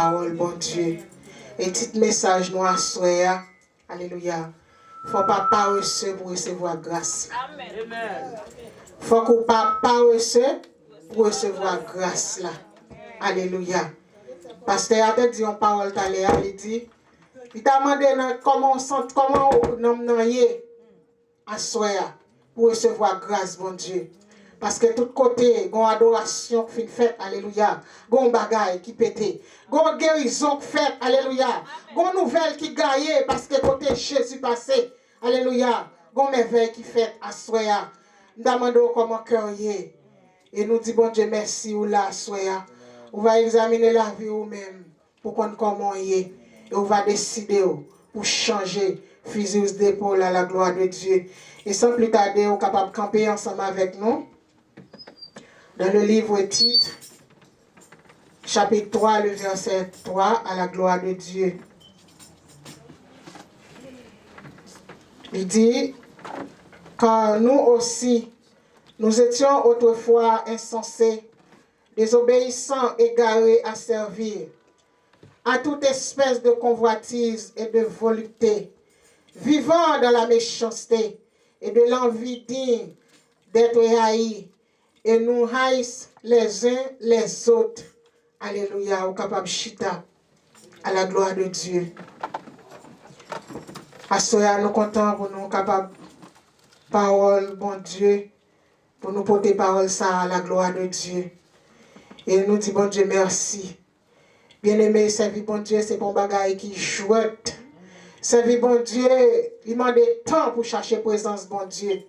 Parole, bon Dieu. Et petit message nous assoya. Alléluia. Faut pas recevoir pour recevoir grâce. Amen. Faut qu'on pas recevoir pour recevoir grâce là. Alléluia. Pasteur a dit en parole tout à l'heure, il dit, il t'a demandé comment on est assoya pour recevoir grâce, bon Dieu. Parce que tout côté, il y a une adoration qui fait, alléluia. Il y a un bagage qui pète. Il y a une guérison qui fait, alléluia. Il y a une nouvelle qui gagne parce que côté Jésus passé, alléluia. Il y a une merveille qui fait, assoya. Nous demandons comment cœur est. Et nous disons, bon Dieu, merci ou là, assoya. On va examiner la vie ou même pour qu'on comment il est. Et on va décider pour changer fusil d'épaule à la gloire de Dieu. Et sans plus tarder, on est capable de camper ensemble avec nous. Dans le livre titre, chapitre 3, le verset 3, à la gloire de Dieu. Il dit, car nous aussi, nous étions autrefois insensés, désobéissants, égarés à servir, à toute espèce de convoitise et de volupté, vivant dans la méchanceté et de l'envie digne d'être haïs, et nous haïssons les uns les autres. Alléluia, au capable chita, à la gloire de Dieu. Assoya, nous comptons pour nous capables parole, bon Dieu, pour nous porter parole ça à la gloire de Dieu. Et nous disons, bon Dieu, merci. Bien-aimé, servir bon Dieu, c'est bon bagaille qui chouette. Servir bon Dieu, il m'a des temps pour chercher présence, bon Dieu.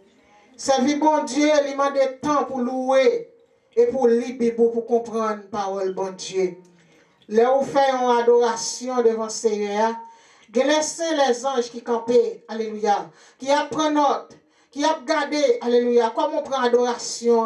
Servir bon Dieu, il m'a des temps pour louer et pour lire, pour comprendre parole, bon Dieu. Là où fait une adoration devant le Seigneur, laissez les anges qui campaient, alléluia, qui apprennent note, qui a gardé, alléluia, comment on prend adoration,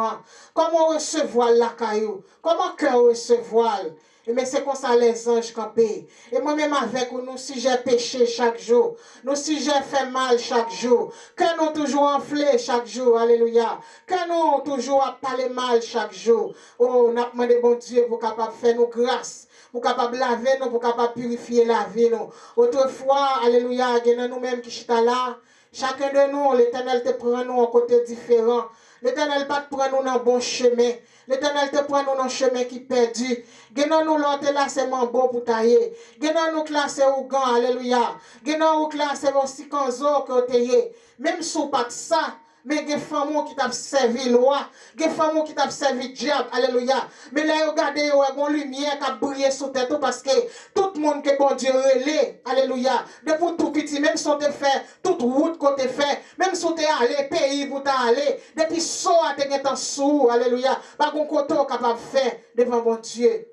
comment on recevoir la caillou, comment cœur recevoir. Mais c'est comme ça les anges campés. Et moi-même avec nous, si j'ai péché chaque jour, nous si j'ai fait mal chaque jour, que nous toujours enflé chaque jour, alléluia, que nous toujours parlé mal chaque jour. Oh, on a demandé bon Dieu pour capable faire nos grâces, pour capable laver nous, pour capable purifier la vie nous. Autrefois, alléluia, il y a nous-mêmes qui chita là. Chacun de nous, l'Éternel te prend nous en côté différent. L'Éternel pas te prend nous dans bon chemin. L'Éternel te prend nous dans un chemin qui perdu. Genan nous l'autre là c'est mon beau pour tailler. Genan nous classe au gant, alléluia. Genan nous classe au sikanzo que tailler. Même sous pas ça. Mais il y a des femmes qui t'a servi loi, il y a des femmes qui t'a servi diable, alléluia. Mais là, regardez, il y a une lumière qui a brillé sur tête parce que tout le monde que bon Dieu relais, alléluia. Depuis tout petit, même si on te fait, toute route qu'on te fait, même si on t'es allé, pays pour t'aller, depuis ça, tu es en sous, alléluia. Pas qu'on côté capable de faire devant bon Dieu.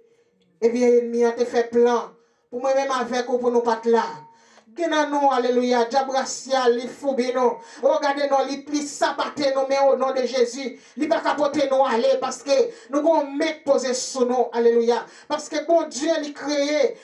Eh bien, l'ennemi a te fait plan pour moi-même avec ou pour nous pas là. Genanon, alléluia, diabracial, li foubino. Regardez nous, li pli sapate nous, mais au nom de Jésus, li pas capoter nous aller parce que nous avons mec posé sous nous, alléluia. Parce que bon Dieu, li créé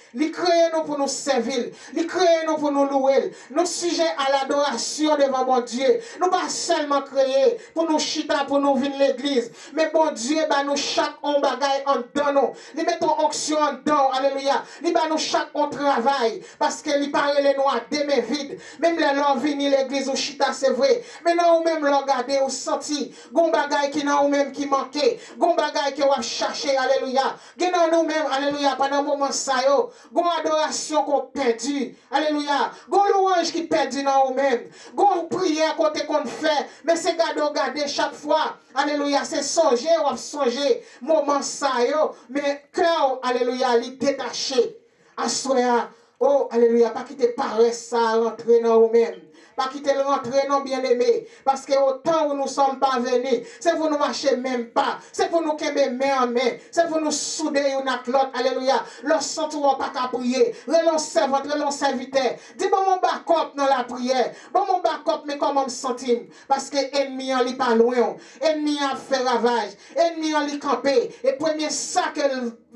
nous pour nous servir, li créé nous pour nous louer. Nous sujets à l'adoration devant mon Dieu. Nous pas seulement créé pour nous chita, pour nous venir l'église, mais bon Dieu, bah nous chaque on bagaille en dedans nous. Li mettons onction en dedans, alléluia. Li bah nous chaque on travail parce que li parle les noirs demain vide. Même les gens venus l'église au chita, c'est vrai. Mais non, ou même le regarder, ou senti, gon bagay qui n'a ou même qui manquait, gon bagay qui va chercher, alléluia. Genan nous même, alléluia, pendant un moment ça yo, gon adoration qu'on perdu, alléluia. Gon louange qui perdu dans ou même, gon prière côté qu'on fait, mais c'est garder chaque fois, alléluia, c'est songer ou songer, moment ça yo, mais cœur, alléluia, li détaché, assoya. Oh, alléluia, pas quitter paresse ça rentrer dans vous-même. Pas quitter rentrer dans bien-aimé. Parce que au temps où nous sommes parvenus, c'est pour nous marcher même pas. C'est pour nous qu'aimer main en main. C'est pour nous souder une à l'autre. Alléluia. Lorsque nous pas qu'à prier. Relance servante, relance serviteur. Dis bon mon backup dans la prière. Bon mon backup, mais comment me sentir? Parce que l'ennemi en lit pas loin. Ennemi a fait ravage. Ennemi en lit campé. Et premier ça que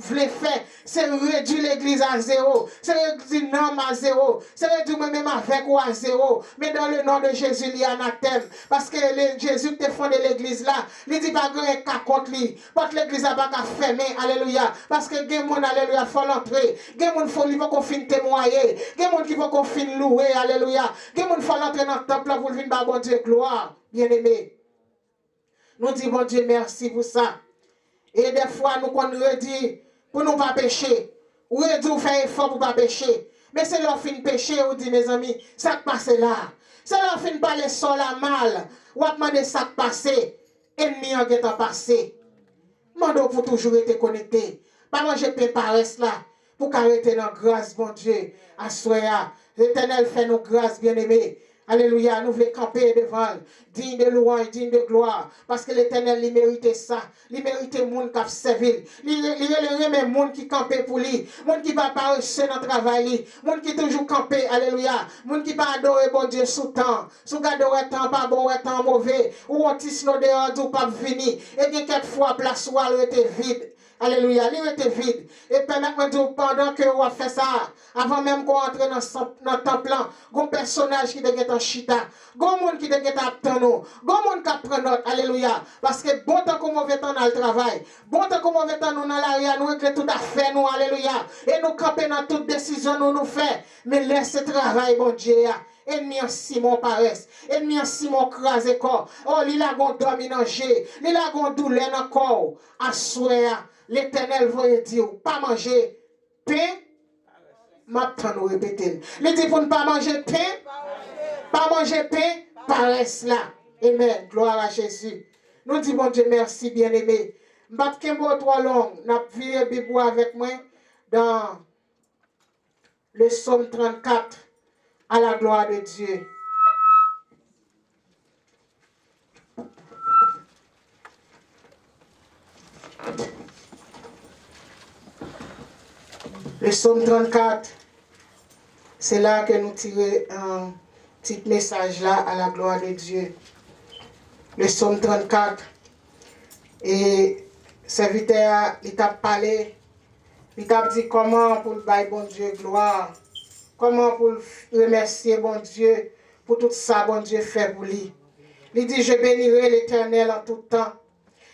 voulez faire, c'est réduire l'église à zéro. C'est réduire l'homme à zéro. C'est réduire moi-même avec ou à zéro. Mais dans le nom de Jésus, il y a un anathème. Parce que Jésus te fondé l'église là. Il dit pas grand qu'à contre lui. Pas que l'église n'a pas qu'à fermer. Alléluia. Parce que des gens, alléluia, faut l'entrer. Des gens, il faut qu'on finisse témoigner. Des gens qui faut qu'on finisse louer. Alléluia. Des gens, il faut l'entrer dans le temple pour venir par bon Dieu gloire. Bien aimé. Nous disons, bon Dieu, merci pour ça. Et des fois, nous qu'on redit pour ne pas pécher. Ou redit ou faire effort pour ne pas pécher. Mais c'est leur fin péché, ou dit mes amis, ça qui passe là. C'est leur fin parler sur la mal. Ou à demander ça qui passe. Ennemi en guettant passé. Mando pour toujours être connecté. Pas manger pain paresse là. Pour arrêter dans grâce, bon Dieu. Assoya. L'Éternel fait nos grâces, bien-aimés. Alléluia, nous voulons camper devant, digne de louange, digne de gloire. Parce que l'Éternel, il méritait ça. Il méritait le monde qui a servi. Il remet le monde qui campait pour lui. Le monde qui va pas réussir dans le travail. Le monde qui toujours campé. Alléluia. Le monde qui va adorer bon Dieu sous temps. Sous adorer temps, pas bon, temps mauvais. Ou on tisse nos dehors, ou pas venir. Et bien, quelquefois, place où elle était vide. Alléluia, il était vide. Et permettez-moi de dire, pendant que vous fait ça, avant même qu'on entre dans le temple, il y a un personnage qui est en chita, il y a un monde qui est en attendant, il y a un monde qui apprend notre. Alléluia. Parce que bon temps qu'on mauvais temps dans le travail, bon temps qu'on mauvais temps nous dans l'arrière, nous écrit tout à fait, nous, alléluia. Et nous camper dans toute décision nous faisons. Mais laisse ce travail, bon Dieu. Ennemi en Simon paresse, ennemi en Simon crase corps. Oh, il a gon dominanger, il a gon douleur dans corps. Assoya, l'Éternel va dire, pas manger pain. M'attend nous répéter. Il dit pour ne pas manger pain, pas manger pain, paresse là. Amen. Gloire à Jésus. Nous disons bon Dieu merci bien-aimé. M'bat kembo trop long, n'a viré Bible avec moi dans le psaume 34. À la gloire de Dieu. Le psaume 34, c'est là que nous tirons un petit message là à la gloire de Dieu. Le psaume 34, et serviteur, il t'a parlé, il t'a dit comment pour le bail bon Dieu gloire. Comment pour remercier bon Dieu pour tout ça, bon Dieu fait pour lui. Il dit, je bénirai l'Éternel en tout temps.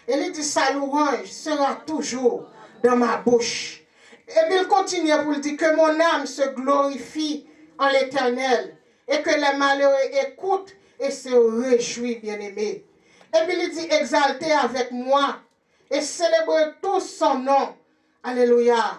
Et il dit, sa louange sera toujours dans ma bouche. Et puis il continue pour dire que mon âme se glorifie en l'Éternel. Et que les malheureux écoutent et se réjouissent, bien-aimés. Et puis il dit, exaltez avec moi et célébrez tous son nom. Alléluia.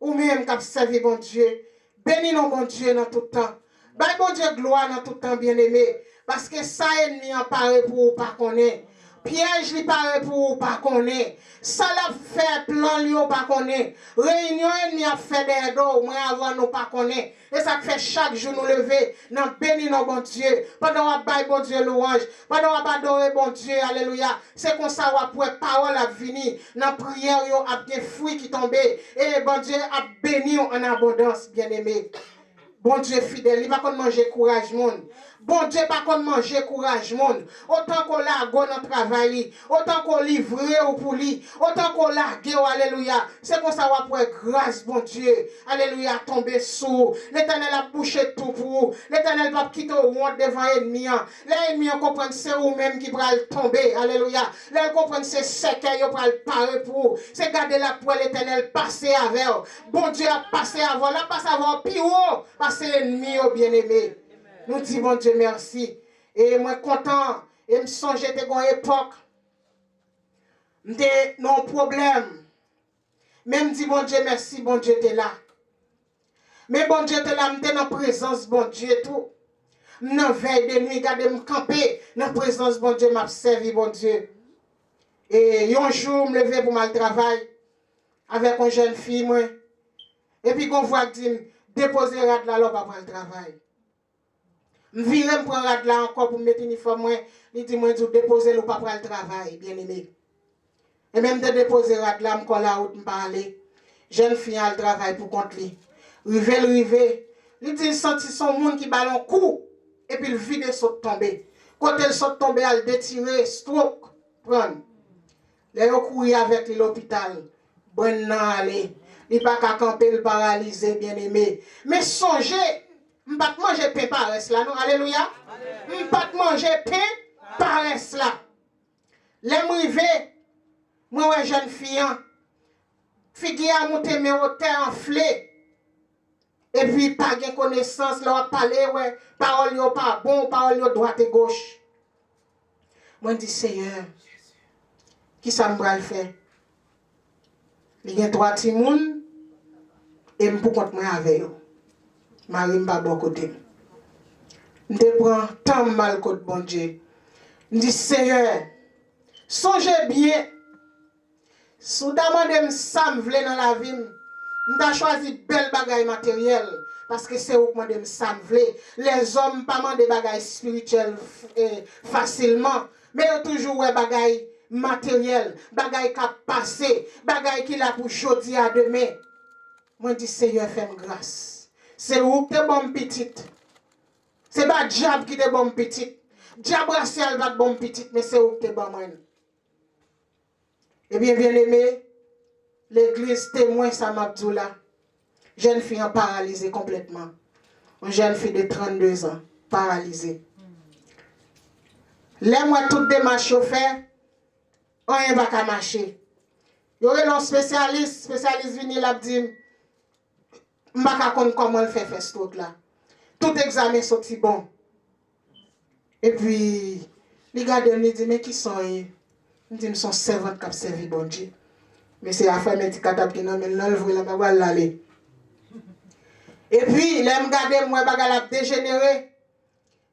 Ou même qui servi bon Dieu. Bénis nous, bon Dieu, dans tout temps. Bye, bon Dieu, gloire dans tout temps, bien-aimé. Parce que ça, ennemi en paraît pour vous pas connaître. Piège li paraît pour vous pas connaître. Ça l'a fait plan li ou pas connaître. Réunion ennemi a fait des dos, moins avant nous pas connaître. Et ça fait chaque jour nous lever, nous bénir nos bon Dieu. Pendant qu'on baille bon Dieu louange, pendant qu'on adorer bon Dieu, alléluia. C'est comme ça qu'on pour parole à venir. Dans prière yo a bien fruit qui tombe et bon Dieu a béni en abondance, bien-aimé. Bon Dieu fidèle, il va qu'on manger courage monde. Bon Dieu pas qu'on manger courage monde. Autant qu'on largue dans travail, autant qu'on livre ou pour lui, autant qu'on largue, alléluia. C'est comme ça qu'on pour grâce bon Dieu. Alléluia, tomber sous. L'Éternel a bouché tout pour vous. L'Éternel va quitter au monde devant l'ennemi. L'ennemi comprend c'est vous même qui va tomber. Alléluia. L'ennemi comprend c'est séquelles qui va parer pour vous. C'est garder la pour l'Éternel passer avec. Bon Dieu a passé avant, la passe avant plus haut. C'est l'ennemi au bien-aimé. Nous disons bon Dieu merci. Et moi content. Et me songe de une époque. M'étais non problème. Même dit bon Dieu merci, bon Dieu t'es là. Mais bon Dieu t'es là, m'étais dans présence bon Dieu tout. M'en veille de nuit, garder me camper dans présence bon Dieu m'a servi bon Dieu. Et un jour me lever pour mal travail avec une jeune fille moi. Et puis qu'on voit dit déposer rad là pour le travail. Je virer me prendre rad là encore pour mettre uniforme moi, il dit moi déposer le pas pour le travail, bien aimé. Et même de déposer rad là me coller la route me parler. Jeune fille a le travail pour compte lui. Rive, il dit senti son monde qui ballon coup et puis le vide saute tomber. Quand elle saute tomber, elle détirer stroke prendre. Les courir avec l'hôpital. bon nan aller. Il pas qu'à camper le paralysé, bien aimé. Mais songez, m'pas manger pain paresse là, non? Alléluia. M'pas manger pain paresse là. Les m'rivé, moi ouais jeune fille, fille a monté mes hauteurs enflées. Et puis pas de connaissance, là parler ouais, parole yo pas bon, parole yo droite et gauche. Moi dis Seigneur, qui ça me le faire? Il y a 3 petits moun et m'pou compte moi avec eux. Marie m'pa bon côté. M'te prend tant mal côté bon Dieu. M'dis Seigneur, songez bien. Sou demande ça me vle dans la vie. M'ta choisi belle bagaille matérielle parce que c'est où que ça me vle. Les hommes pas mandé bagaille spirituelle facilement, mais ont toujours ouais bagaille matériel, bagaille qui passé, bagaille qui là pour jodi à demain. Moi dis Seigneur fais-moi grâce. C'est où que t'es bon petite. C'est pas diable qui t'es bon petite. Diable racial va bon petite, mais c'est où que t'es bon moi. Eh bien aimé, l'église témoin ça m'a dit là. Jeune fille en paralysée complètement. Une jeune fille de 32 ans, paralysée. Là, moi, toutes des marches faire, on va pas marcher. Il y aurait un spécialiste venu là dire, je ne sais pas comment le faire ce truc là. Tout examen sorti bon. Et puis, les gars me disent, mais qui sont ils? Ils disent, ils sont servantes qui ont servi bon Dieu. Mais c'est la femme qui a dit, non, mais non, le va l'aller. Et puis, là, je regarde, moi, je vais dégénérer.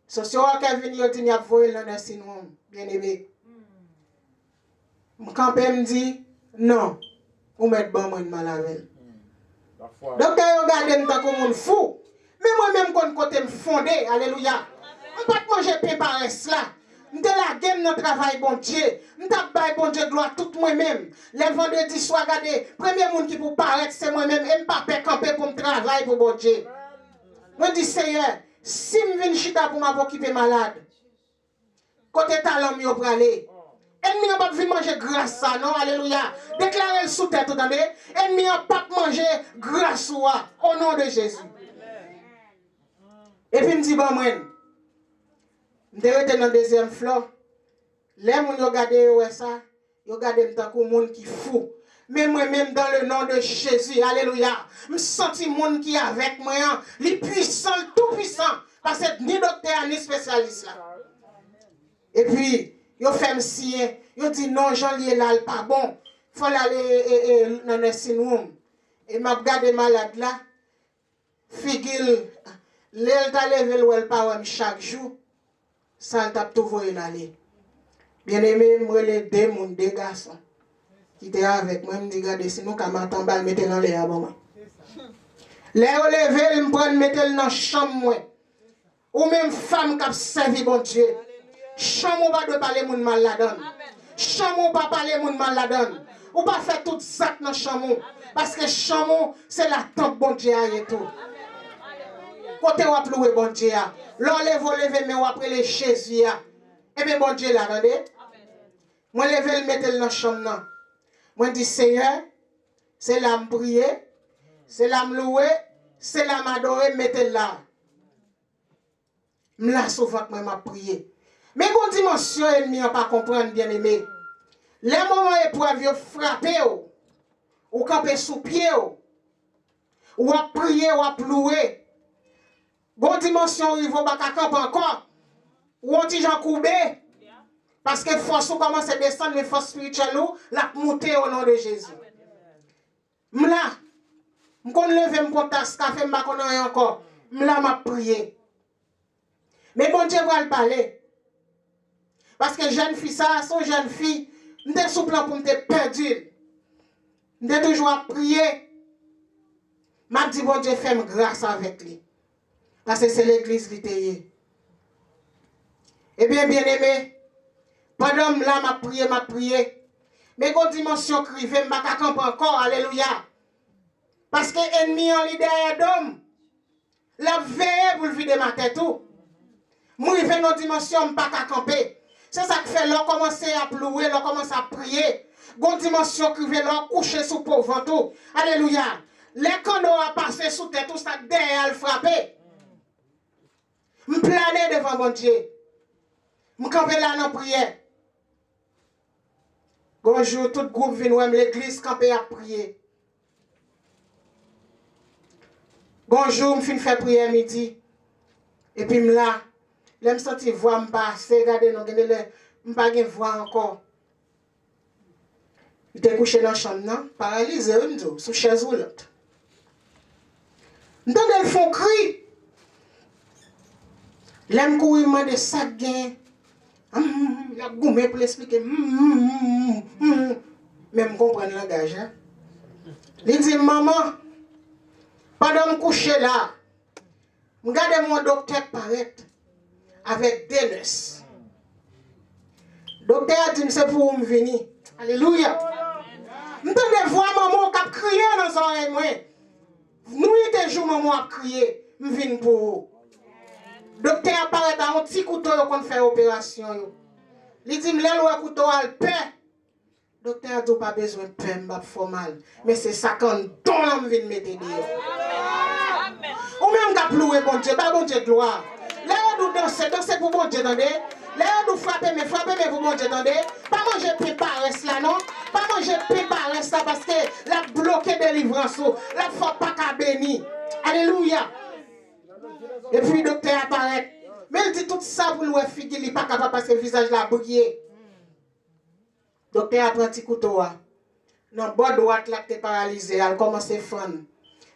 Socio qui est venu, il dit, il dans le syndrome, bien aimé. Quand me dit, non, vous mettez bon, moi, mal avec. Donc, vous regardez, je suis comme un fou. Mais moi-même, quand côté me fondé, alléluia. Je ne peux pas manger pain par cela. Je la game dans le travail, bon Dieu. Je ne bon Dieu gloire tout moi-même. Les vendredis soir, regardez, premier monde qui pour paraître, c'est moi-même. Je ne peux pas camper pour me travailler pour bon Dieu. Je dis, Seigneur, si je viens chita pour m'occuper malade, côté talent, je vais aller. Ennemi n'a pas vu manger grâce ça, non? Alléluia. Déclarez le sous-tête, attendez. Ennemi n'a pas manger grâce au nom de Jésus. Et puis, je me dis, bon, moi, je suis dans le deuxième flot. Les gens qui regardent ça, ils regardent tant que monde qui fou. Mais moi-même, dans le nom de Jésus, alléluia, je sens le monde qui est avec moi, les puissants, le tout puissant, parce que ni docteur, ni spécialiste là. Et puis, ils fait me signer, ils disent non, Jean-Lié là, pas bon, il faut aller dans le syndrome. Et m'a regardé malade là, figure, l'elle t'a levé le pas chaque jour, ça t'a tout voyé l'aller. Bien aimé, moi les deux garçons qui étaient avec moi, me dit regardez, sinon quand m'entend balle mettre dans les abonnements. Les lever, me prendre mettre dans la chambre moi. Ou même femme qui a servi bon Dieu. Chambre pas de parler moun mal la donne. Chambre pas parler moun mal la donne. Ou pas faire tout ça dans chambre parce que chambre c'est la temple bon Dieu et tout. Côté ou louer bon Dieu. L'on lever mais ou après les Jésus. Et bien bon Dieu là, attendez. Moi lever le mettre dans la chambre non. Moi dis Seigneur, c'est là me prier, c'est là me louer, c'est là m'adorer, mettez là. M'la souvent que moi m'a prié. Mais une dimension ennemi on pas comprendre bien aimé. Les moments épreuves frapper ou camper sous pied ou à prier ou à louer. Bonne dimension il faut pas camper encore. Ou on dit Jean Coubé. Parce que force ou commence à descendre mais force spirituelle ou la monter au nom de Jésus. M'la m'kon lever m'kon tasse café m'pa connait rien encore. M'la m'a prié. Mais bon Dieu va le parler. Parce que jeune fille, ça, son jeune fille, m'te sous plan pour m'te perdu. M'te toujours à prier. M'a dit, bon Dieu, fais-moi grâce avec lui. Parce que c'est l'église qui t'est. Eh bien, bien aimé, pendant là, m'a prié. Mais quand dimension crivé, m'a pas comprendre encore, alléluia. Parce que l'ennemi en l'idée d'homme, la veille pour le vider ma tête tout. Moi, il fait une dimension, m'a pas camper. C'est ça qui fait, l'on commence à louer, l'on commence à prier. gon dimension crivé là couché sous pauvre tout. Alléluia. Les canaux a passé sous tête tout ça derrière le frappé. Me planer devant mon Dieu. Me camper là dans prière. Bonjour tout groupe vient voir l'église camper à prier. Bonjour, me fin faire prière midi. Et puis là, je me senti voix me passer, regardez non gagner me pas gen voix encore. Il était couché dans la chambre non, paralysé sous chaise roulante. M'entendez le fond cri. L'aime courir demander ça gain. La goumé pour l'expliquer. Même comprendre le langage. Il dit maman, pendant me coucher là, regardez mon docteur paraître avec des nurses. Docteur a dit c'est pour me venir. Alléluia. M'entendez voir maman qui a crié dans son oreille moi. Nous était jour maman a crié, me viens pour vous. Docteur apparaît dans un petit couteau qu'on fait opération. Il dit m'lèl ou couteau al paix. Docteur a dit pas besoin de paix, m'pa formal. Mais c'est ça qu'on donne me vient mettre dedans. Ou même qu'a ploué bon Dieu, pas bon Dieu gloire. Là nous danser pour bon Dieu attendez. Là nous frapper mais pour bon Dieu attendez. Pas manger préparer cela non. Pas manger préparer ça parce que la bloqué délivrance, la faut pas qu'à béni. Alléluia. Et puis le docteur apparaît. Mais il dit tout ça pour le figuer, il n'est pas capable parce que le visage l'a brillé. Le docteur a pris un petit couteau. Dans le bord droite, là, qui est paralysé, elle commence à fondre.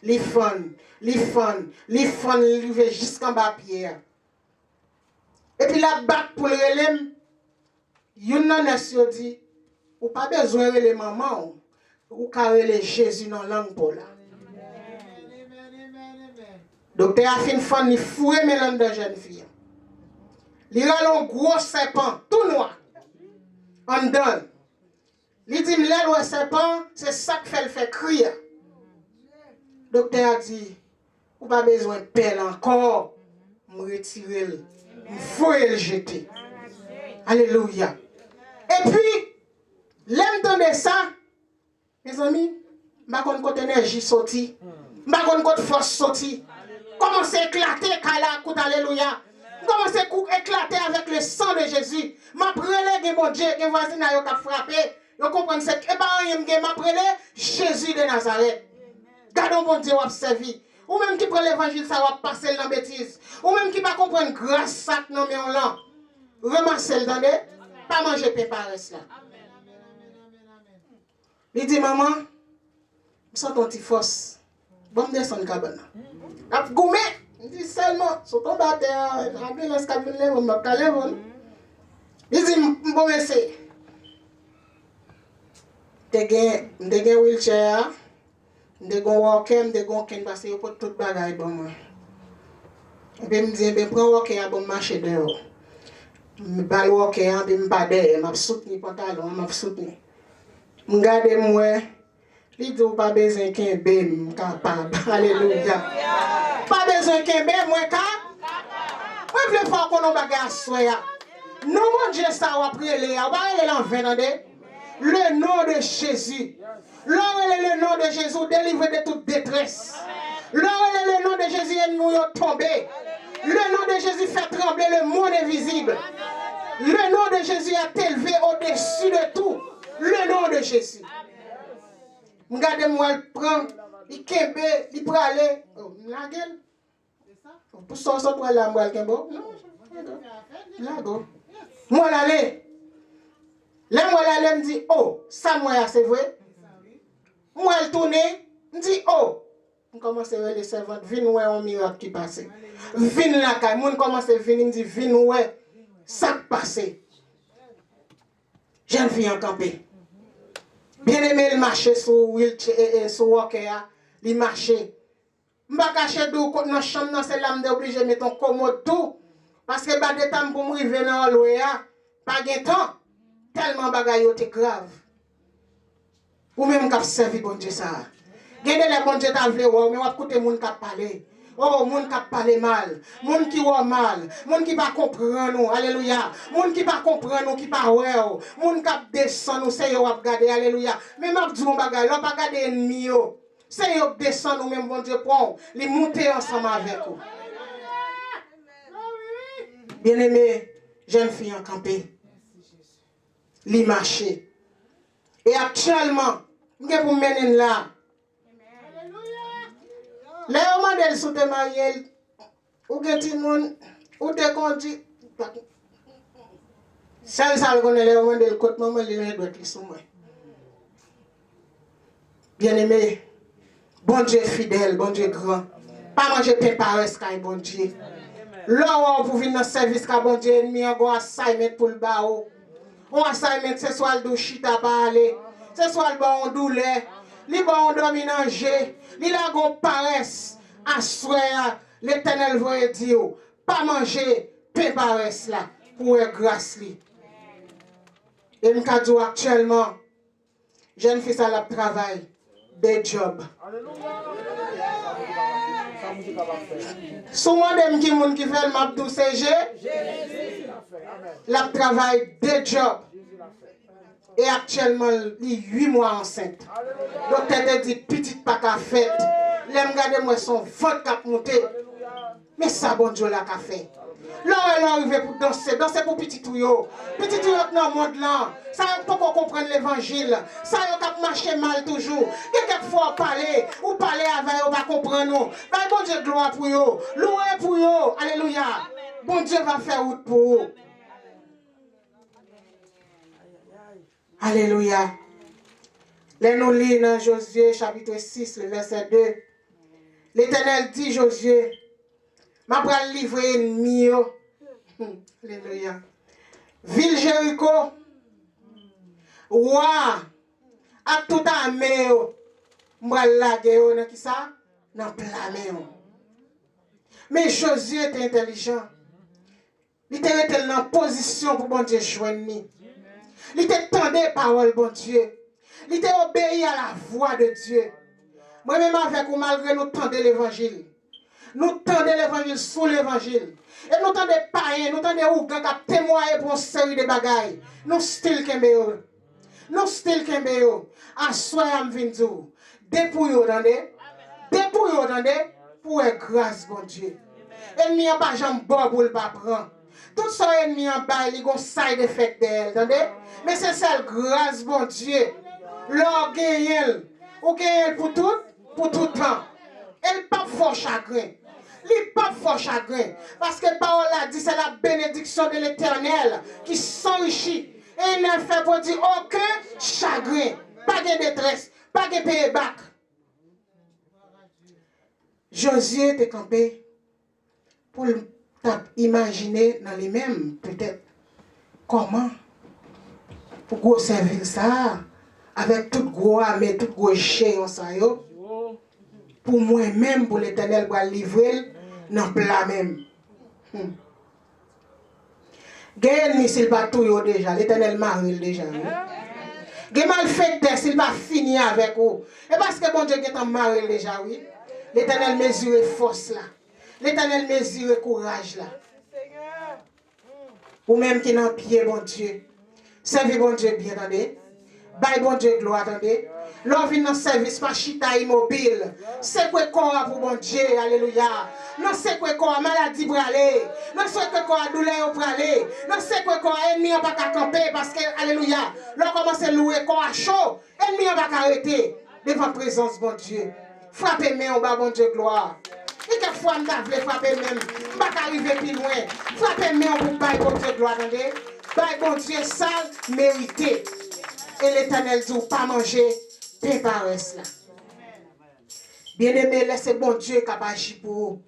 Il fond, il va jusqu'en bas pied. Et puis la batte pour le relais, il y a un dit, ou pas besoin de les mamans, ou carrer Jésus dans la langue pour là. Docteur a fait une femme, il fouet mélange de jeunes filles. Il a un gros serpent, tout noir. En donne. Il dit, le serpent, c'est ça qui fait le fait crier. Docteur a dit, ou pas besoin de pelle encore. Me retirer, me fouet le jeter. Alléluia. Et puis, l'entendre ça, mes amis, je ne sais pas quand l'énergie sorti, je ne sais pas quand force sorti. Commence à éclater, alléluia. Commence à éclater avec le sang de Jésus. Ma prélègue, mon Dieu, que voisin a frappé. Vous comprenez ce que ma prélègue, Jésus de Nazareth. Gardons mon Dieu, observé. Ou même qui prend l'évangile, ça va passer dans la bêtise. Ou même qui va comprendre grâce ça non mais on l'a. Ramassez le dendé, pas manger préparer cela. Il dit maman, je sens ton petit force. Bon me descendre cabane. A goumé, il dit seulement, sur ton terre, ambulance cabine là, on m'a calé bon. Il dit bon merci. M'dégé wheelchair, m'dégé walker, m'dégé ken parce que pour tout bagaille bon moi. Et puis me dit ben prends walker bon marcher dehors. Me bal walker, puis me pas derrière, m'a soutenir pantalon, m'a soutenir. M'garder moi. Il dit pas besoin qu'un bébé capable. Alléluia. Pas besoin qu'un bébé moi capable. Moi je veux faire qu'on bagage soya. Non mon Dieu ça va prier les, on va aller en venir. Le nom de Jésus. Le nom de Jésus délivré de toute détresse. Le nom de Jésus est nous tombé. Le nom de Jésus fait trembler le monde invisible. Le nom de Jésus est élevé au-dessus de tout. Le nom de Jésus. Regardez-moi, il prend, il kembe, il prend aller. Oh, la gueule. Pour ça, ça pour aller à moi, non? La go. Moi, l'aller. Là, moi, l'aller me dit, oh, ça, moi, c'est vrai. Moi, elle tourne, me dit, oh. On commence à voir les servantes, viens ouais un miracle qui passe. Viens là, quand on commence à venir, me dit, viens ouais, ça passe. Jeune fille en campé. Bien aimé, il marchait sur Walker, il marchait. Je ne vais pas cacher d'où, dans la chambre, c'est là que je obligé de mettre un commode tout. Parce que je n'ai pas temps pour me arriver dans l'eau, pas de temps. Tellement bagaille était grave. Ou même qui servi bon Dieu ça. Gardez les bon Dieu t'a voulu mais on écouter moun qui parler. Oh, moun qui parle mal, moun qui voit mal, moun qui pas comprendre nous, alléluia. Moun qui pas comprendre nous, qui pas ouais, moun qui descend nous, c'est yo ap regarder, alléluia. Même ap di mon bagay, l'on pas regarder ennemi yo. C'est yo descend nous même bon Dieu pour les monter ensemble avec vous. Bien-aimé, jeune fille en campé, li marché. Et actuellement, je vous mener là. Les hommes sont mariés, ou get moun, ou te conduit. Ça le connaît les hommes de côté maman les doit qui sont moi. Bien-aimé, bon Dieu fidèle, bon Dieu grand. Pas manger pain paresse quand bon Dieu. Là où vous venez dans le service quand bon Dieu ennemi on a assignment pour le bao. On assignment c'est soit le chita parler, c'est soit le bon douleur, li bon dominanger, li la gon paresse. Assoya l'Éternel va dire pas manger pain paresse là pour grâce li. Et nous dit actuellement jeune fille ça la travail des jobs. Souvent dem qui moun qui fait le map tout CG la travail des jobs. Et actuellement il 8 mois enceinte. Donc elle dit petite pas qu'à faire. L'aime garder moi son ventre qui monté. Mais ça bon Dieu là qu'a fait. Là elle arrive pour danser pour petit tuyau. Petit tuyau dans le monde là. Ça y pas comprendre l'évangile. Ça y a marcher mal toujours. Quelquefois parler ou parler avec eux pas comprendre nous. Mais bon Dieu gloire pour eux. Louer pour eux. Alléluia. Bon Dieu va faire route pour eux. Alléluia. Là nous lisons dans Josué chapitre 6 le verset 2. L'Éternel dit Josué, m'a pral livrer ennemi. Alléluia. Ville Jéricho, roi, à tout armée, m'a lagué dans qui ça? Dans plamé. Mais Josué était intelligent. Il était dans position pour bon Dieu joindre. Il était tendu parole bon Dieu. Il était obéi à la voix de Dieu. Moi-même avec vous, malgré nous tendons l'évangile. Nous tendons l'évangile sous l'évangile. Et nous tendons païens, nous tendons ougan qui témoigner pour une série de bagailles. Nous still kembeo. Nous still kembeo. Assoyam vinzou. Dépouillons, attendez. Dépouillons, attendez. Pour grâce, bon Dieu. Ennemi n'a pas jambe bon pour le pas prendre. Tout ça ennemi en bas, il y a un side effect d'elle, attendez. Mais c'est celle grâce, bon Dieu. L'or gagne, ou gagne pour tout temps. Elle pas fort chagrin. Il pas fort chagrin. Parce que Paul a dit, c'est la bénédiction de l'Éternel qui s'enrichit. Et il ne fait pour dire aucun chagrin. Pas de détresse, pas de payback. Josué était campé pour imaginer dans les mêmes, peut-être, comment pour gros servir ça, avec tout gros armée, tout gros chien, ça yo. Pour moi-même, pour l'Éternel, pour livrer dans le plat même. Gagne s'il pas tout déjà, l'Éternel marie déjà. Gagne mal fait s'il pas fini avec vous. Et parce que bon Dieu est en marie déjà, oui. L'Éternel mesure force là. L'Éternel mesure courage là. Ou même qui n'en pied, bon Dieu. Servez bon Dieu bien, attendez. Bye bon Dieu gloire, attendez. L'on vient dans le service par chita immobile. C'est quoi corps pour bon Dieu, alléluia. Non c'est quoi corps maladie pour aller. Non c'est quoi corps douleur pour aller. Non c'est quoi corps ennemi on pas camper parce que alléluia. L'on commence à louer corps à chaud, ennemi on pas arrêter devant la présence bon Dieu. Frappez main en bas bon Dieu gloire. Et quelquefois on t'a frapper même, pas arriver plus loin. Frappez main pour bail bon Dieu gloire, attendez. Bail bon Dieu sale mérité. Et l'Éternel dit pas manger pain paresse là. Bien-aimé, laissez bon Dieu capagir pour vous.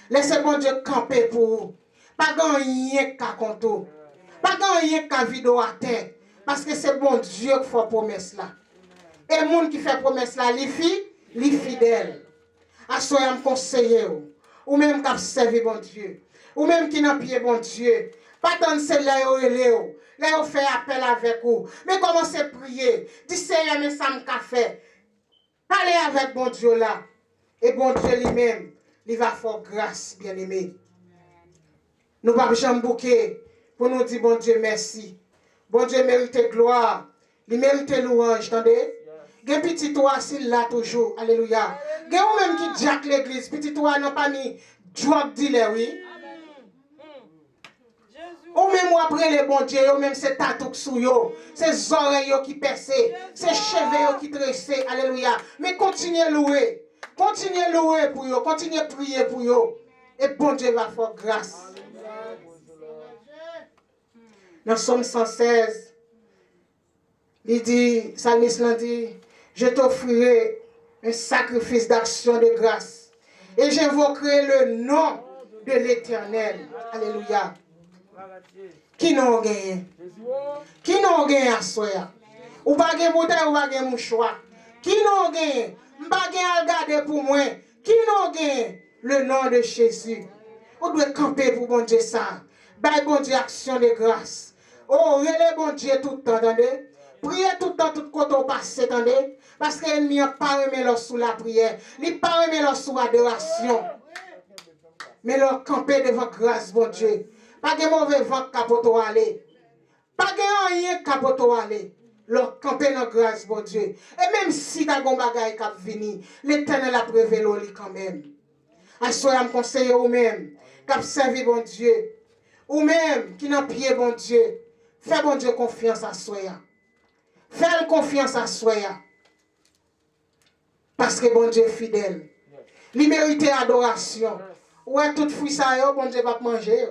Laissez bon Dieu camper pour vous. Pas gagner qu'à compter. Pas gagner qu'à vidéo à terre. Parce que c'est bon Dieu qui fait promesse là. Et le monde qui fait promesse là, les fidèles. Assoyez me conseiller ou même qui servi bon Dieu. Ou même qui n'a pied bon Dieu. Pas tant celle-là ou Léo. Là, on fait appel avec vous. Mais commencez à prier. Dis Seigneur, mais ça me fait. Parlez avec bon Dieu là. Et bon Dieu lui-même il va faire grâce, bien-aimé. Nous ne pouvons jamais bouquer pour nous dire, bon Dieu, merci. Bon Dieu mérite gloire. Il mérite louange, attendez. Gen petit toi s'il là toujours. Alléluia. Gen ou même qui jack l'église, petit toi n'a pas mis drug dealer, oui. Ou même après les bon Dieu, ou même c'est tatou sous yo, c'est oreilles qui percent, c'est cheveux qui tressent. Alléluia. Mais continuez louer. Continuez louer pour yo, continuez prier pour yo. Et bon Dieu va faire grâce. Dans Somme 116, il dit, Psalmiste l'a dit, je t'offrirai un sacrifice d'action de grâce et j'invoquerai le nom de l'Éternel. Alléluia. Qui n'a gagné? Qui n'a gagné à soi? Ou pas gagné bouteille ou pas gagné mouchoir? Qui n'a gagné? Pas gagné à regarder pour moi. Qui n'a gagné? Le nom de Jésus. On doit camper pour bon Dieu ça. Bye bon Dieu action de grâce. Oh, relève bon Dieu tout le temps, attendez. Priez tout le temps, tout côté au passé, attendez. Parce que l'ennemi n'a pas aimé leur sous la prière. Il n'a pas aimé leur sous l'adoration. Mais leur camper devant grâce, bon Dieu. Pas de mauvais vent capoto aller. Pas de rien capoto aller. Leur camper dans grâce, bon Dieu. Et même si ta gon bagaille cap vini, l'Éternel a prévu l'oli quand même. Assoyez me conseiller ou même, cap servi bon Dieu. Ou même qui n'a pied bon Dieu. Fais bon Dieu confiance à soya. Fais confiance à soya. Parce que bon Dieu est fidèle. Il mérite adoration. Ouais, tout fruit ça, bon Dieu va manger.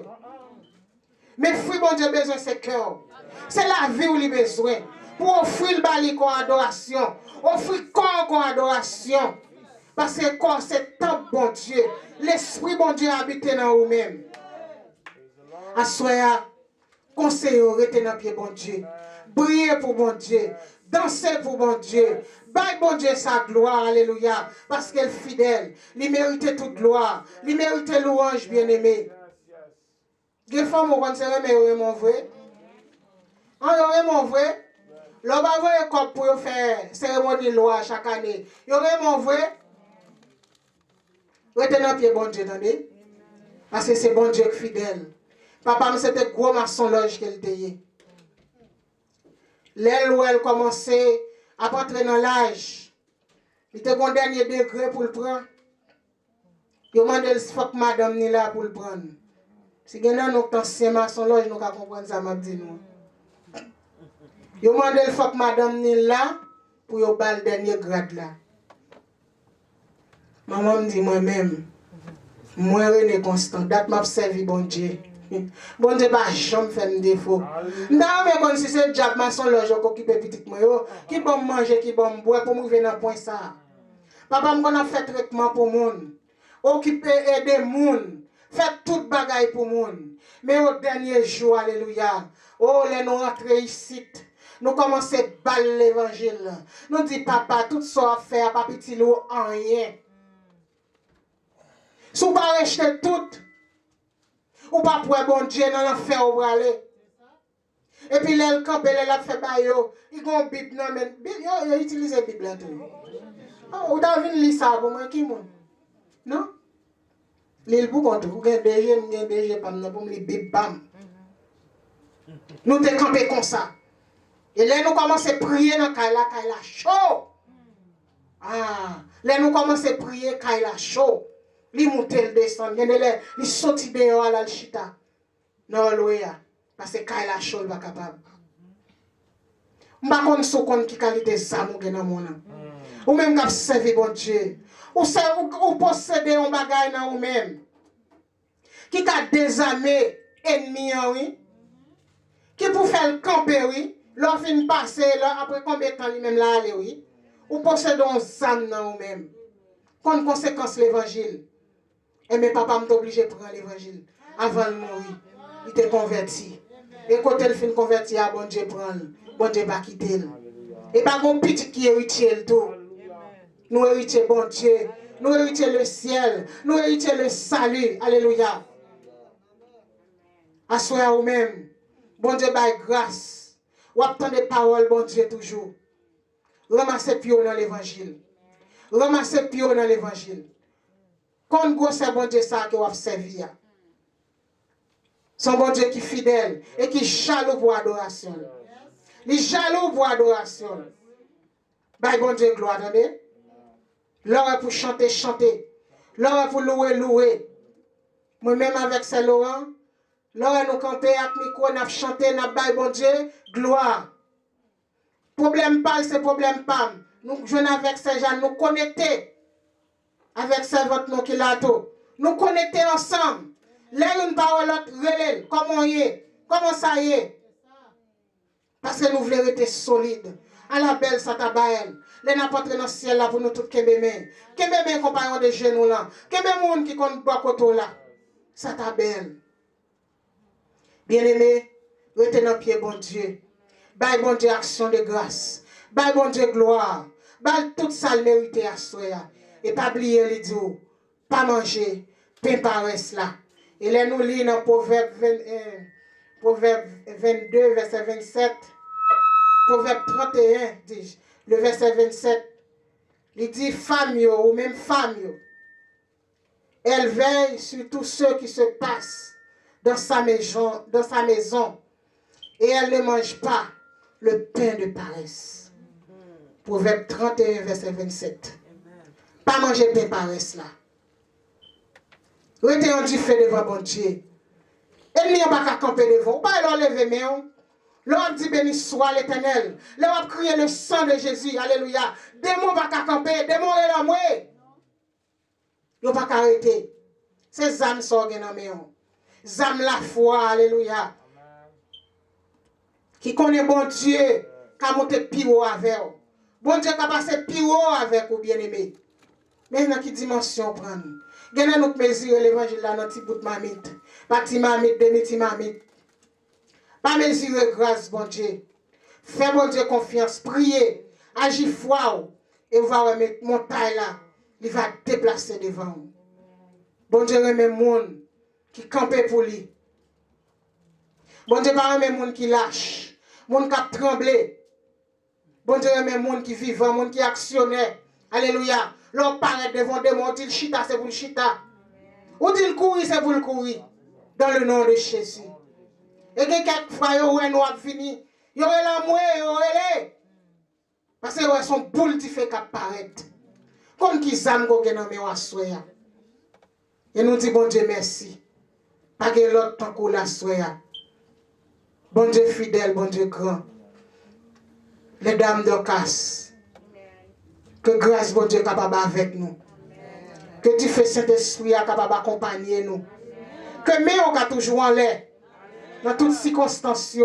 Mais fruit bon Dieu besoin c'est cœur. C'est la vie où il a besoin. Pour offrir le bali comme adoration. Offrir corps comme adoration. Parce que corps c'est tant bon Dieu. L'esprit bon Dieu habite dans vous-même. Assoya. Conseiller, rester dans pied bon Dieu. Prier pour bon Dieu. Danser pour bon Dieu. Bye bon Dieu sa gloire. Alléluia. Parce qu'elle est fidèle. Il mérite toute gloire. Il mérite louange bien-aimé. Des fois, on se remet au mon vrai. On aurait mon vrai. L'on va voir comme pour faire cérémonie loi chaque année. Il y aurait mon vrai. Rester dans pied bon Dieu, attendez. Parce que c'est bon Dieu qui est fidèle. Papa, c'était gros maçon loge qu'elle était. L'aile où elle commençait à rentrer dans l'âge. Il était bon dernier degré pour le prendre. Il m'a dit, il faut que madame n'est là pour le prendre. Si il y a un ancien maçon loge, nous allons comprendre ça, m'a dit nous. Il m'a dit, il faut que madame n'est là pour le bal dernier grade là. Maman me dit moi-même, moi René Constant, date m'a servi bon Dieu. Bon Dieu, pas jamais fait un défaut. Non, mais quand si c'est job, maçon loge, qui occupe petit moi, qui bon manger, qui bon boire, pour me venir dans point ça. Papa, me a fait traitement pour monde. Occuper, aider monde. Fait toute bagaille pour monde. Mais au dernier jour, alléluia. Oh, les nous rentrons ici. Nous commençons à baller l'évangile. Nous disons, papa, tout ça à faire, papa, petit loup, en rien. Si vous ne pas acheter tout, ou pas pour bon Dieu dans l'enfer où aller. Et puis là, le camp, il a fait bayo. Il a une Bible, non, mais il a utilisé la Bible là tout. Oh, vous avez vu ça pour moi, qui mon? Non? L'île pour contre, vous avez DG, pour me lire Bible, bam. Nous te campé comme ça. Et là, nous commençons à prier dans Kaila chaud. Ah, là, nous commençons à prier Kaila chaud. Li monte le descend, il saute dehors à la chita. Non, loya. Parce que Kaila chaud pas capable. M'pa konn sou konn qui qualité ça mon gen dans mon âme. Ou même k'ap servi bon Dieu. Ou posséder un bagay dans ou même. Qui ka désarmer ennemi oui. Qui pour faire camper oui. L'on fin passer là après combien de temps lui même là aller oui. Ou posséder un zam dans ou même. Kon conséquence l'évangile. Et mes papas m'ont obligé de prendre l'évangile. Avant de mourir, il était converti. Et quand il fin converti, bon Dieu prend. Bon Dieu va quitter. Et pas mon petit qui héritier le tout. Nous héritons bon Dieu. Nous héritons le ciel. Nous héritons le salut. Alléluia. Assoyez vous-même. Bon Dieu baille grâce. Ou attendez des paroles, bon Dieu toujours. Ramassez pied dans l'évangile. Ramassez pied dans l'évangile. Quand gros c'est bon Dieu ça que vous servi. Son bon Dieu qui est fidèle et qui est jaloux pour adoration. Il est jaloux pour adoration. Bah bon Dieu gloire, attendez. L'heure pour chanter, chanter. L'heure pour louer, louer. Moi-même avec Saint Laurent, l'heure nous camper avec micro, nous chanter, nous bail bon Dieu, gloire. Problème pas, c'est problème pas. Nous jouons avec Saint Jean, nous connecter avec Saint votre nom qui l'a tout. Nous connecter ensemble. Là, une parole, l'autre, relève. Comment y est? Comment ça y est? Parce que nous voulons être solides. À la belle, ça tabaelle. Les n'a pas entré dans le ciel là pour nous tous Kembémen. Kembémen, compagnon de genoux là. Kembémen qui compte bois côté là. Ça tabaelle. Bien-aimé, retenez dans pied, bon Dieu. Bye, bon Dieu, action de grâce. Bye, bon Dieu, gloire. Bye, toute ça le mérité à soi. Et pas oublier les dieux. Pas manger. Pain paresse là. Et là, nous lisons dans Proverbe 22, verset 27. Proverbe 31, dis le verset 27. Il dit, femme yo, ou même femme yo. Elle veille sur tous ceux qui se passent dans sa maison. Et elle ne mange pas le pain de paresse. Proverbe 31, verset 27. Pas manger pain paresse là. Retenez du fait devant bon Dieu. Et n'y a pas qu'à camper devant. Pas l'enlever, mais on. L'on dit béni soit l'Éternel. L'on crier le sang de Jésus. Alléluia. Démon pas qu'à camper. Démon est là, moi. L'on pas qu'à arrêter. Ces âmes sont dans mes mains. Âmes la foi. Alléluia. Qui connaît bon Dieu. Qui a monté pire avec vous. Bon Dieu qui a passé pire avec vous, bien-aimé. Mais dans quelle dimension prendre? Gena nous mesurer l'évangile là dans petit bout de mamite. Pas petit mamite, demi-petit mamite. Pas mesurer grâce, bon Dieu. Fais bon Dieu confiance, priez, agis foi. Et vous allez mettre montagne là. Il va déplacer devant vous. Bon Dieu remet monde qui campe pour lui. Bon Dieu pas remet monde qui lâche. Monde qui a tremblé. Bon Dieu remet monde qui vivant, monde qui actionnaire. Alléluia. L'on paraît devant des mots, dit le chita, c'est pour le chita. Ou dit le courir, c'est pour le courir. Dans le nom de Jésus. Et quelques fois, nous avons fini. Yo est là, moi, yo est. Parce que son boule qui fait qu'apparaître. Comme qui s'aime qu'on a mis à soya. Et nous disons, bon Dieu, merci. Pas que l'autre tant qu'on la soya. Bon Dieu fidèle, bon Dieu grand. Les dames de casse. Que grâce, bon Dieu, est capable avec nous. Que Dieu fait Saint-Esprit est capable d'accompagner nous. Que mais on a toujours en l'air. Dans toutes circonstances.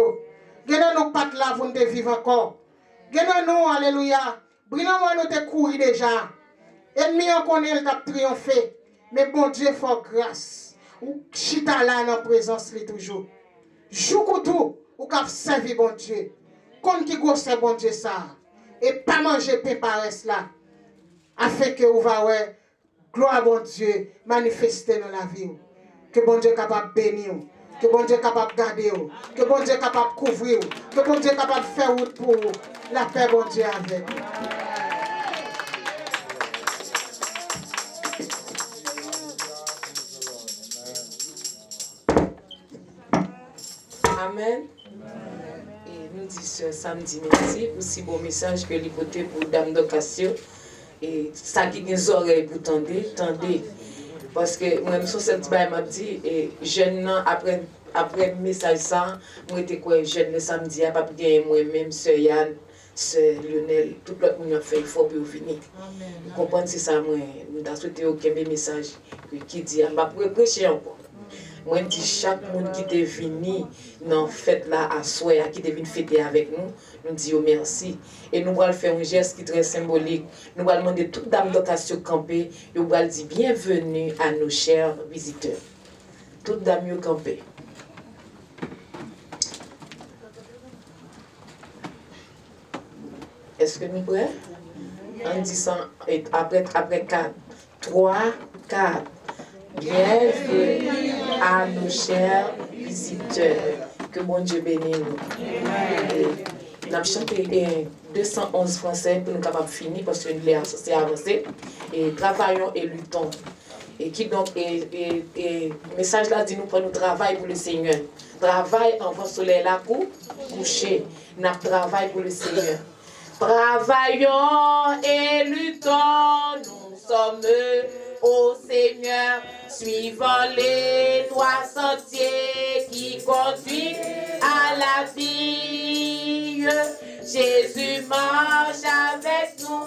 Gardons nos pattes là pour nous vivre encore. Gardons nous, alléluia. Brillons-moi nous te courir déjà. Ennemi on connaît le t'a triomphé. Mais bon Dieu, faut grâce. Ou chita là dans présence li toujours. Joue tout ou cap servir bon Dieu. Comme qui gosse bon Dieu ça. Et pas manger pain paresse là. Afin que vous voyez gloire bon Dieu manifester dans la vie. Que bon Dieu est capable de bénir. Que bon Dieu est capable de garder. Que bon Dieu est capable de couvrir. Que bon Dieu est capable de faire route pour vous. La paix bon Dieu avec vous. Amen. Et nous disons samedi merci pour si bon message que l'écouter pour Dame d'Ocasio. Et ça qui a des oreilles pour tendez. Parce que moi, sur cette baille, m'a dit, et jeune, après le message, ça, moi, j'étais quoi, jeune le samedi, à pas bien moi-même, Sœur Yann, Sœur Lionel, tout le monde a fait effort pour venir. Vous comprenez, c'est ça, moi, nous avons souhaité aucun message qui dit, je vais prêcher encore. Moi, je dis, chaque monde qui est venu dans fête là à soi, qui est venu fêter avec nous, nous disons merci. Et nous allons faire un geste qui est très symbolique. Nous allons demander toute dame d'Ocasio campée, et nous allons dire bienvenue à nos chers visiteurs. Toute dame campée. Est-ce que nous sommes prêts? En disant, après 4, 3, 4. Bienvenue à nos chers visiteurs. Que bon Dieu bénisse nous. Nous avons chanté 211 français pour nous capables de finir parce que nous sommes avancés. Et travaillons et luttons. Et qui donc, et message là dit nous pour nous travailler pour le Seigneur. Travail avant le soleil là coucher. Nous travaillons pour le Seigneur. Travaillons et luttons, nous sommes au Seigneur, suivant les droits sentiers qui conduisent à la vie. Jésus marche avec nous,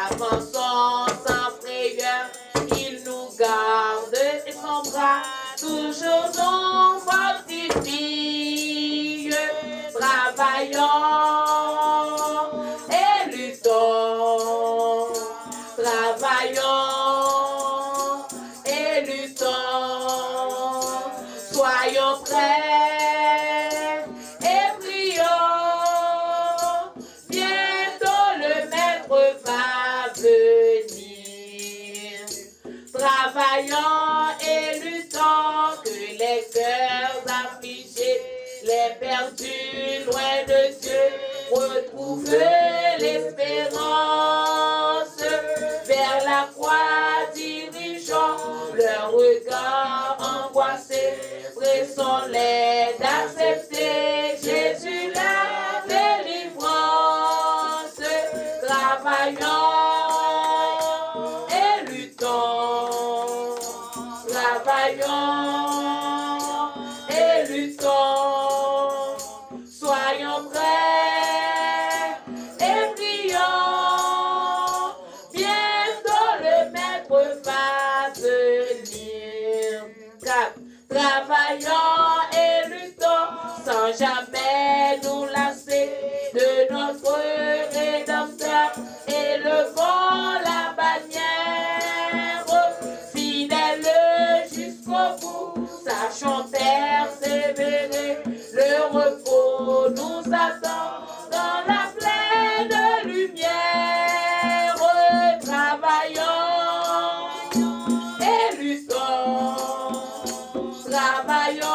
avançons sans frayeur, il nous garde et son bras toujours nous fortifie. Travaillons et luttons, travaillons et luttons, soyons prêts et prions, bientôt le maître va venir. Travaillons et luttons, que les cœurs affligés, les perdus loin de Dieu, retrouvent l'espérance. Vers la croix dirigeant leur regard angoissé, pressons-les d'accepter Jésus la délivrance. Travaillons et luttons, travaillons et luttons, soyons prêts et prions, bientôt le maître va venir. Travaillons et luttons sans jamais nous lasser de notre Rédempteur, élevons la bannière, fidèles jusqu'au bout, sachons persévérer, le repos nous attend dans la pleine lumière. Travaillons et luttons, travaillons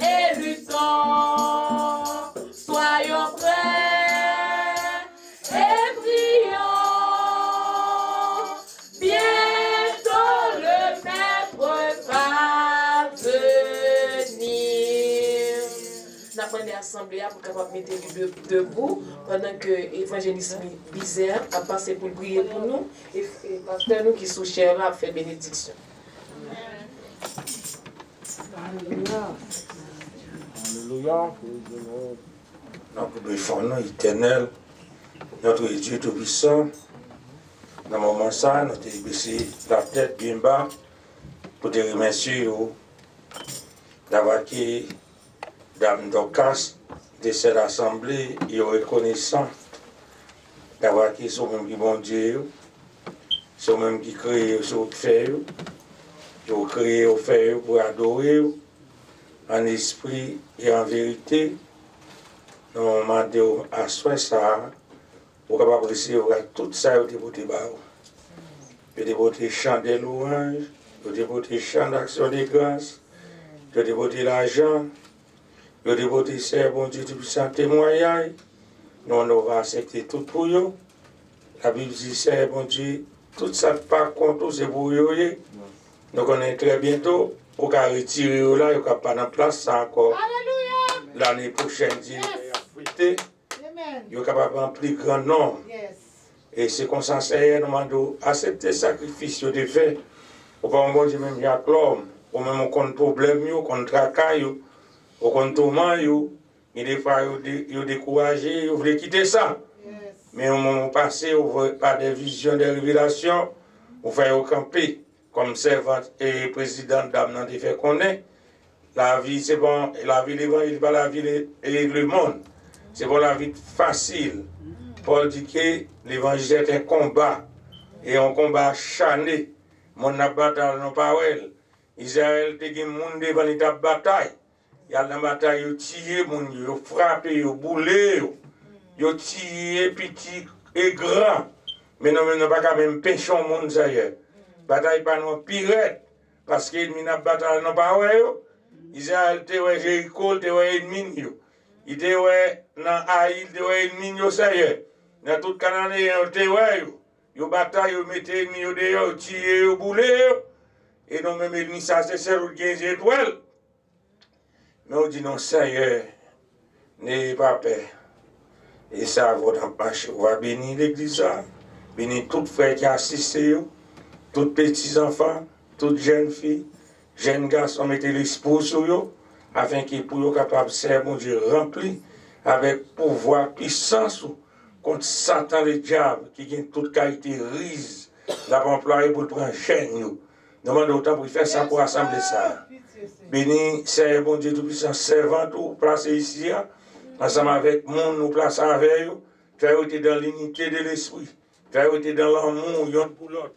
et luttons, soyons prêts et prions, bientôt le maître va venir. Nous apprenons l'assemblée pour capable mettre les debout pendant que l'évangéliste Bizère a passé pour prier pour nous et pasteur nous qui sont chers a fait bénédiction. Alléluia. Nous défendons l'éternel, notre Dieu Tout-Puissant. Dans le moment ça, nous avons baissé la tête bien bas pour te remercier d'avoir qui Dame Dorcas de cette assemblée et reconnaissant d'avoir qui sont même qui bon Dieu, sont même qui créent sur faire, qui ont créé au faire pour adorer en esprit et en vérité. Nous avons demandé à soi ça pour capable recevoir tout ça au début de bas. Le début de chant de louange, le début de chant d'action de grâce, le début de l'argent, le début de ser bon Dieu tout-puissant témoignage. Nous allons accepter tout pour eux. La Bible dit c'est bon Dieu, tout ça par contre c'est pour eux. Nous connaissons très bientôt, pour qu'à retirer là, il n'y a pas de place ça encore. L'année prochaine, il y a capable en plus grand nombre. Et c'est comme ça, c'est nous demandons accepter le sacrifice de fait. Au pas bon Dieu même Jacques l'homme, ou même au compte problème, au compte tracaille, au compte tourment, et des fois ils découragé, ils voulaient quitter ça. Mais au moment passé, par des visions, des révélations, on fait au camper. Comme servante et président d'âme n'a fait connaître, la vie c'est bon, la vie l'évangile, pas la vie et le monde. C'est bon la vie facile. Paul dit que l'évangile est un combat, et un combat acharné. Mon a bataille non parole. Israël te gen moun devant la bataille. Il y a la bataille, yo tiré moun, yo frappé, yo boulé, yo tiré petit et grand. Mais non, mais non pas quand même péchon moun ça y est. Bataille pas non pirate parce que l'ennemi n'a bataille non pas ouais yo. Israël te ouais Jéricho te ouais ennemi yo. Il te ouais dans Haïl te ouais ennemi yo ça y est. Dans tout Canaan te ouais yo. Yo bataille, yo mettez ennemi yo dehors, yo tire, yo boule. Et non, même ennemi, ça, c'est celle qui a des étoiles. Mais on dit non, Seigneur, n'ayez pas peur. Et ça va marcher. On va bénir l'église, bénir tous frères qui assistent, tous petits enfants, toutes jeunes filles, jeunes garçons, mettez l'espoir sur eux, afin qu'ils puissent capables de servir mon Dieu rempli avec pouvoir, puissance contre Satan le diable qui a toute qualité rise, la employé pour prendre chaîne. Demande autant pour faire ça, pour assembler ça. Béni, Seigneur, bon Dieu tout-puissant, servant tout, placé ici, ensemble avec monde, nous plaçons avec eux, faire été dans l'unité de l'esprit, faire été dans l'amour, yon pour l'autre,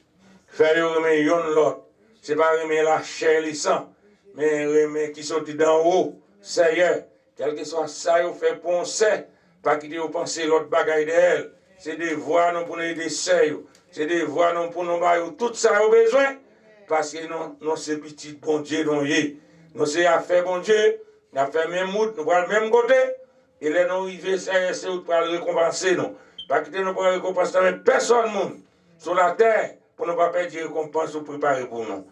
faire remettre yon l'autre. Ce n'est pas remettre la chair et le sang, mais remettre qui sont d'en haut, Seigneur, quel que soit ça, vous fait penser, pas quitter vous penser l'autre bagaille d'elle. C'est des voix non pour nous aider, c'est des voix non pour nous bailler tout ça au besoin. Parce que nous, c'est petit bon Dieu, nous, c'est affaire bon Dieu, nous avons fait même mout, nous prenons le même côté, et là, nous arrivons, c'est pour le récompenser, nous. Parce que nous ne récompenser même personne, sur la terre, pour ne pas perdre de récompense ou préparer pour nous.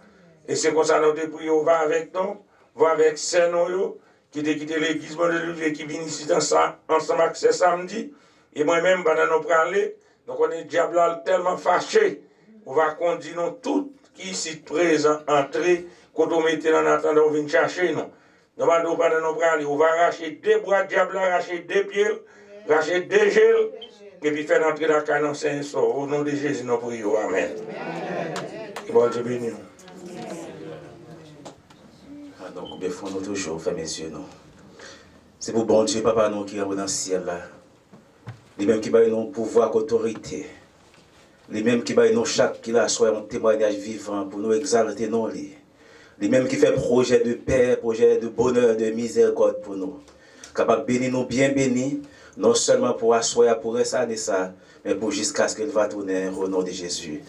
Et c'est comme ça, nous te prions, va avec nous, va avec nous, qui te quitté l'église de Dieu, qui vient ici dans ça, ensemble avec ce samedi, et moi-même, pendant nous parler, nous connaissons le diable tellement fâché, on va conduire nous tout qui ici présent, entrer, quand on mettait en attendant, on vient chercher nous. Nous allons pendant nous parler, on va arracher des bras de diable, arracher des pieds, arracher des gels, et puis faire entrer dans le canon Saint-Sor. Au nom de Jésus, nous prions. Amen. Et bon Dieu béni. Donc, combien de fois nous toujours fermer les yeux, non? C'est pour bon Dieu, Papa, nous qui est dans le ciel là. Les mêmes qui baillent nos pouvoir, autorité. Les mêmes qui baillent nos chaque qui là soit un témoignage vivant pour nous exalter non les. Les mêmes qui fait projet de paix, projet de bonheur, de miséricorde pour nous. Capable de bénir nous bien bénis, non seulement pour asseoir, pour rester ça, mais pour jusqu'à ce qu'elle va tourner au nom de Jésus.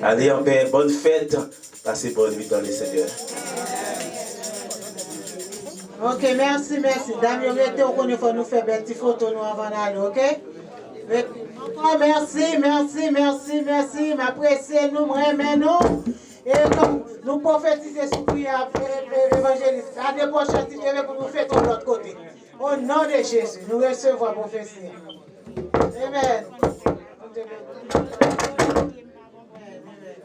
Allez en paix, bonne fête, passez bonne nuit dans le Seigneur. Ok, merci. Dame, on faut nous faire des petites photos nous avant d'aller, ok? Encore merci. M'appréciez nous, m'aimez nous. Et comme nous prophétisons sur prière évangéliste, l'année prochaine, si Dieu veut, pour nous faire de l'autre côté. Au nom de Jésus, nous recevons la prophétie. Amen.